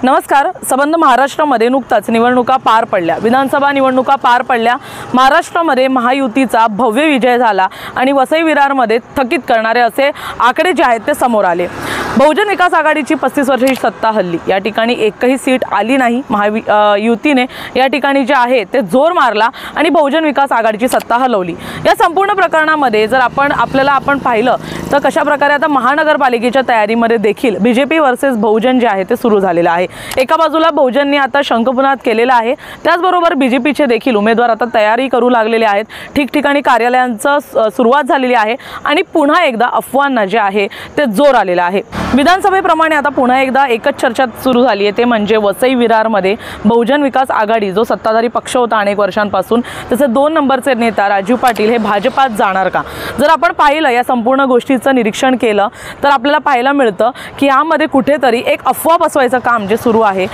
नमस्कार। संबंध महाराष्ट्रामध्ये नुकताच निवडणुका पार पडल्या, विधानसभा निवडणुका पार पडल्या। महाराष्ट्रामध्ये महायुतीचा भव्य विजय झाला आणि वसई विरारमध्ये थकीत करणारे असे आकडे जे आहेत ते समोर आले। बहुजन विकास आघाडीची 35 वर्षाची सत्ता हल्ली, या ठिकाणी एकही सीट आली नाही। महायुतीने या ठिकाणी जे आहे ते जोर मारला आणि बहुजन विकास आघाडीची सत्ता हलवली। या संपूर्ण प्रकरणामध्ये जर आपण पाहिलं तर कशा प्रकारे आता महानगरपालिकेच्या तयारीमध्ये देखील बीजेपी वर्सेस बहुजन जे आहे ते सुरू झालेलं आहे। एका बाजूला बहुजनने आता शंखपुनाद केलेला आहे, त्याचबरोबर बीजेपीचे देखील उमेदवार आता तयारी करू लागलेले आहेत। ठिकठिकाणी कार्यालयांची सुरुवात झालेली आहे आणि पुन्हा एकदा अफवांना जे आहे ते जोर आलेला आहे। विधानसभेप्रमाणे आता पुन्हा एकदा एकच चर्चा सुरू झाली आहे, ते म्हणजे वसई विरारमध्ये बहुजन विकास आघाडी जो सत्ताधारी पक्ष होता अनेक वर्षांपासून, त्याचे 2 नंबरचे नेता राजू पाटील हे भाजपात जाणार का? जर आपण पाहिलं या संपूर्ण गोष्टीचं निरीक्षण केलं तर आपल्याला पाहायला मिळतं की यामध्ये कुठेतरी एक अफवा पसरवायचं काम जे सुरू आहे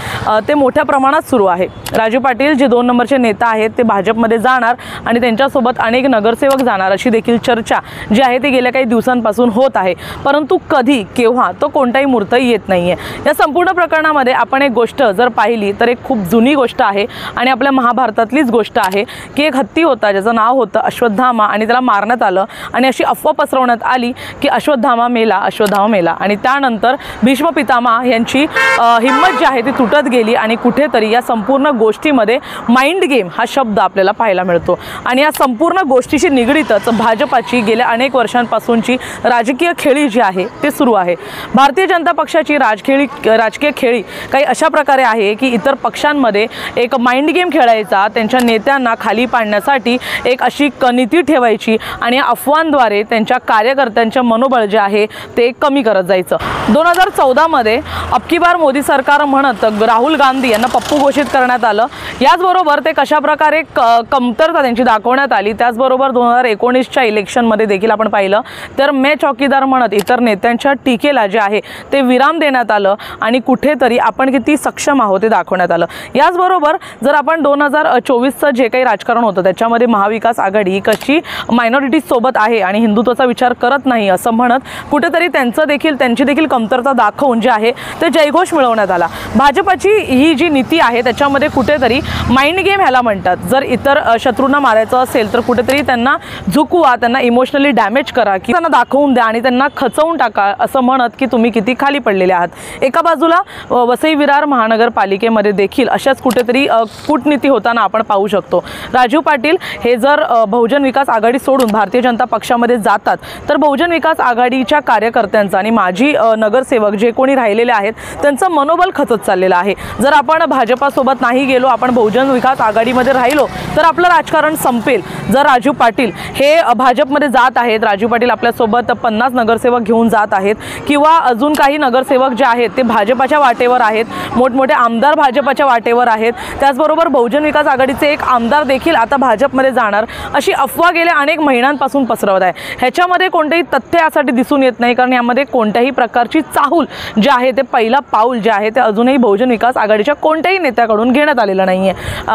ते मोठ्या प्रमाणात सुरू आहे। राजू पाटील जे 2 नंबरचे नेता आहेत ते भाजपमध्ये जाणार आणि त्यांच्यासोबत अनेक नगरसेवक जाणार अशी देखील चर्चा जी आहे ती गेल्या काही दिवसांपासून होत आहे, परंतु कधी केव्हा तो कोणताही मूर्त येत नाहीये। या संपूर्ण प्रकरणामध्ये आपण एक गोष्ट जर पाहिली तर एक खूप जुनी गोष्ट आहे आणि आपल्या महाभारतातलीच गोष्ट आहे की एक हत्ती होता ज्याचं नाव होतं अश्वत्थामा आणि त्याला मारण्यात आलं आणि अशी अफवा पसरवण्यात आली की अश्वत्थामा मेला आणि त्यानंतर भीष्म पितामह यांची हिम्मत जी आहे ती तुटत गेली आणि कुठेतरी या संपूर्ण गोष्टीमध्ये माइंड गेम हा शब्द आपल्याला पाहायला मिळतो आणि या संपूर्ण गोष्टीशी निगडीतच भाजपाची गेल्या अनेक वर्षांपासूनची राजकीय खेळी जी आहे ते सुरू आहे। भारतीय जनता पक्षाची राजकीय खेळी काही अशा प्रकारे आहे की इतर पक्षांमध्ये एक माइंड गेम खेळायचा, त्यांच्या नेत्यांना खाली पाडण्यासाठी एक अशी नीती ठेवायची आणि अफवांद्वारे त्यांच्या कार्यकर्त्यांचे मनोबळ जे आहे ते कमी करत जायचं। 2014 मध्ये अबकी बार मोदी सरकार म्हणत राहुल गांधी यांना पप्पू घोषित करण्यात आलं। याचबरोबर ते कशा प्रकारे कमतरता त्यांची दाखवण्यात आली, त्याचबरोबर 2019च्या इलेक्शनमध्ये देखील आपण पाहिलं तर मैं चौकीदार म्हणत इतर नेत्यांच्या टीकेला जे आहे ते विराम देण्यात आलं आणि कुठेतरी आपण किती सक्षम आहोत ते दाखवण्यात आलं। याचबरोबर जर आपण 2024चं जे काही राजकारण होतं त्याच्यामध्ये महाविकास आघाडी कशी मायनॉरिटी सोबत आहे आणि हिंदुत्वाचा विचार करत नाही असं म्हणत कुठेतरी त्यांची देखील कमतरता दाखवून जे आहे ते जयघोष मिळवण्यात आला। भाजपाची ही जी नीती आहे त्याच्यामध्ये कुठेतरी माइंड गेम ह्याला म्हणतात। जर इतर शत्रूंना मारायचं असेल तर कुठेतरी त्यांना झुकवा, त्यांना इमोशनली डॅमेज करा की त्यांना दाखवून द्या आणि त्यांना खचवून टाका असं म्हणत की तुम्ही किती खाली पडलेले आहात। एका बाजूला वसई विरार महानगरपालिकेमध्ये देखील अशाच कुठेतरी कूटनीती होताना आपण पाहू शकतो। राजू पाटील हे जर बहुजन विकास आघाडी सोडून भारतीय जनता पक्षामध्ये जातात तर बहुजन विकास आघाडीच्या कार्यकर्त्यांचा आणि माजी नगरसेवक जे कोणी राहिलेले आहेत त्यांचं मनोबल खचत चाललेलं आहे। जर आपण भाजपासोबत नाही गेलो, आपण बहुजन विकास आघाडीमध्ये राहिलो तर आपलं राजकारण संपेल। जर राजू पाटील हे भाजपमध्ये जात आहेत, राजू पाटील आपल्यासोबत 50 नगरसेवक घेऊन जात आहेत किंवा अजून काही नगरसेवक जे आहेत ते भाजपाच्या वाटेवर आहेत, मोठमोठे आमदार भाजपाच्या वाटेवर आहेत, त्याचबरोबर बहुजन विकास आघाडीचे एक आमदार देखील आता भाजपमध्ये जाणार अशी अफवा गेल्या अनेक महिन्यांपासून पसरवत आहे। ह्याच्यामध्ये कोणतेही तथ्य यासाठी दिसून येत नाही, कारण यामध्ये कोणत्याही प्रकारची चाहूल जे आहे ते पहिला पाऊल जे आहे ते अजूनही बहुजन विकास आघाडीच्या कोणत्याही नेत्याकडून घेण्यात आलेलं नाहीये।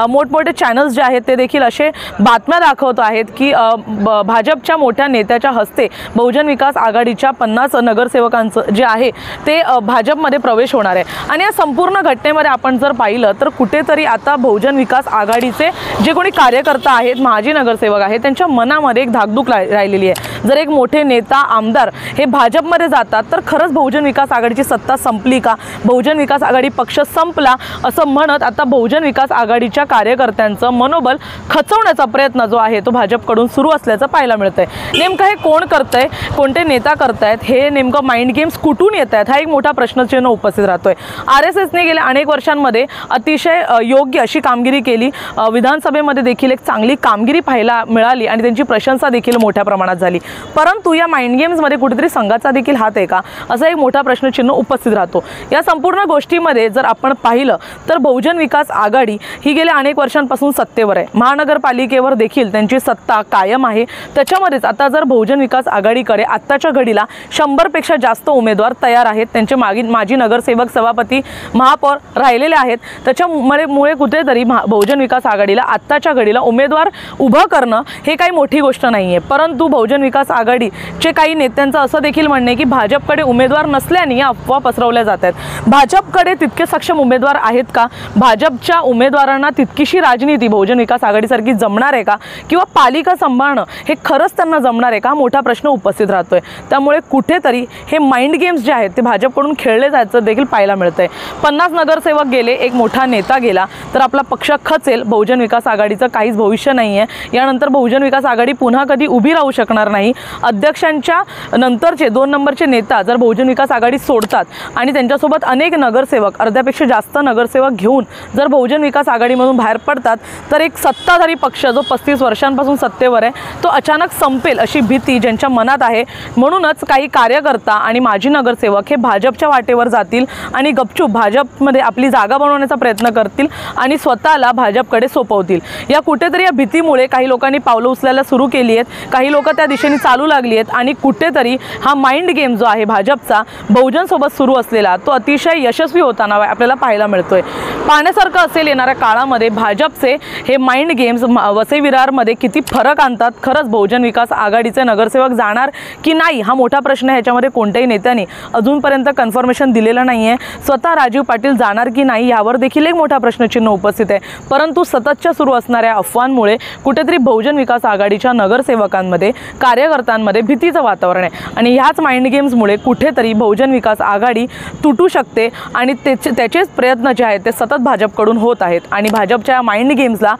मोठमोठे चॅनल्स जे आहेत ते देखील असे बातम्या दाखवत आहेत की भाजपच्या मोठ्या नेत्याच्या हस्ते बहुजन विकास आघाडीच्या 50 नगरसेवकांचं जे आहे ते भाजपमध्ये प्रवेश होणार आहे। आणि या संपूर्ण घटनेमध्ये आपण जर पाहिलं तर कुठेतरी आता बहुजन विकास आघाडीचे जे कोणी कार्यकर्ता आहेत, माजी नगरसेवक आहेत, त्यांच्या मनामध्ये एक धाकधूक राहिलेली आहे। जर एक मोठे नेता आमदार हे भाजपमध्ये जातात तर खरंच बहुजन विकास आघाडीची सत्ता संपली का, बहुजन विकास आघाडी पक्ष संपला असं म्हणत आता बहुजन विकास आघाडीच्या कार्यकर्त्यांचं मनोबल खचवण्याचा प्रयत्न जो आहे तो भाजपकडून सुरू असल्याचं पाहायला मिळतंय। नेमकं हे कोण करतंय, कोणते नेता करतायत, हे नेमकं माइंड गेम्स कुठून येत आहेत हा एक मोठा प्रश्नचिन्ह उपस्थित राहतोय। RSSने गेल्या अनेक वर्षांमध्ये अतिशय योग्य अशी कामगिरी केली, विधानसभेमध्ये देखील एक चांगली कामगिरी पाहायला मिळाली आणि त्यांची प्रशंसा देखील मोठ्या प्रमाणात झाली, परंतु या माइंड गेम्समध्ये कुठेतरी संघाचा देखील हात आहे का असा एक मोठा प्रश्नचिन्ह उपस्थित राहतो। या संपूर्ण गोष्टीमध्ये जर आपण पाहिलं तर बहुजन विकास आघाडी ही गेल्या अनेक वर्षांपासून सत्तेवर आहे, महानगरपालिकेवर देखील त्यांची सत्ता कायम आहे। त्याच्यामध्येच आता जर बहुजन विकास आघाडीकडे आत्ताच्या घडीला 100 पेक्षा जास्त उमेदवार तयार आहेत, त्यांचे माजी नगरसेवक, सभापती, महापौर राहिलेले आहेत, त्याच्यामुळे कुठेतरी बहुजन विकास आघाडीला आत्ताच्या घडीला उमेदवार उभं करणं हे काही मोठी गोष्ट नाहीये, परंतु बहुजन विकास विकास आघाडीचे काही नेत्यांचं असं देखील म्हणणं आहे की भाजपकडे उमेदवार नसल्याने या अफवा पसरवल्या जात आहेत। भाजपकडे तितके सक्षम उमेदवार आहेत का? भाजपच्या उमेदवारांना तितकीशी राजनीती बहुजन विकास आघाडीसारखी जमणार आहे का? किंवा पालिका सांभाळणं हे खरंच त्यांना जमणार आहे का? मोठा प्रश्न उपस्थित राहतोय। त्यामुळे कुठेतरी हे माइंड गेम्स जे आहेत ते भाजपकडून खेळले जायचं देखील पाहायला मिळतंय। 50 नगरसेवक गेले, एक मोठा नेता गेला तर आपला पक्ष खचेल, बहुजन विकास आघाडीचं काहीच भविष्य नाही आहे। यानंतर बहुजन विकास आघाडी पुन्हा कधी उभी राहू शकणार नाही। अध्यक्षांच्या नंतरचे 2 नंबरचे नेता जर बहुजन विकास आघाडी सोडतात आणि त्यांच्यासोबत अनेक नगरसेवक, अर्ध्यापेक्षा जास्त नगरसेवक घेऊन जर बहुजन विकास आघाडीमधून बाहेर पडतात तर एक सत्ताधारी पक्ष जो 35 वर्षांपासून सत्तेवर आहे तो अचानक संपेल अशी भीती ज्यांच्या मनात आहे। म्हणूनच काही कार्यकर्ता आणि माजी नगरसेवक हे भाजपच्या वाटेवर जातील आणि गपचूप भाजपमध्ये आपली जागा बनवण्याचा प्रयत्न करतील आणि स्वतःला भाजपकडे सोपवतील। या कुठेतरी या भीतीमुळे काही लोकांनी पावलं उचलायला सुरू केली आहेत, काही लोक त्या दिशेने चालू लागली आहेत आणि कुठेतरी हा माइंड गेम जो आहे भाजपचा बहुजन सोबत सुरू असलेला तो अतिशय यशस्वी होताना आपल्याला पाहायला मिळतोय। पाहण्यासारखं असेल येणाऱ्या काळामध्ये भाजपचे हे माइंड गेम्स वसई विरारमध्ये किती फरक आणतात। खरंच बहुजन विकास आघाडीचे नगरसेवक जाणार की नाही हा मोठा प्रश्न आहे। ह्याच्यामध्ये कोणत्याही नेत्यांनी अजूनपर्यंत कन्फर्मेशन दिलेलं नाही आहे। स्वतः राजीव पाटील जाणार की नाही यावर देखील एक मोठा प्रश्नचिन्ह उपस्थित आहे। परंतु सततच्या सुरू असणाऱ्या अफवांमुळे कुठेतरी बहुजन विकास आघाडीच्या नगरसेवकांमध्ये, कार्यकर्त्यांमध्ये भीतीचं वातावरण आहे आणि ह्याच माइंड गेम्समुळे कुठेतरी बहुजन विकास आघाडी तुटू शकते आणि त्याचेच प्रयत्न जे आहेत ते सतत भाजपकडून होत आहेत। आणि भाजपच्या माइंड गेम्सला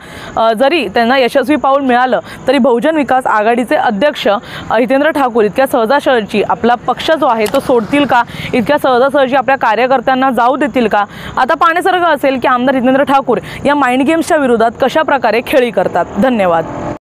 जरी त्यांना यशस्वी पाऊल मिळालं तरी बहुजन विकास आघाडीचे अध्यक्ष हितेंद्र ठाकूर इतक्या सहजासहजी आपला पक्ष जो आहे तो सोडतील का? इतक्या सहजासहजी आपल्या कार्यकर्त्यांना जाऊ देतील का? आता पाहण्यासारखं असेल की आमदार हितेंद्र ठाकूर या माइंड गेम्सच्या विरोधात कशा प्रकारे खेळी करतात। धन्यवाद।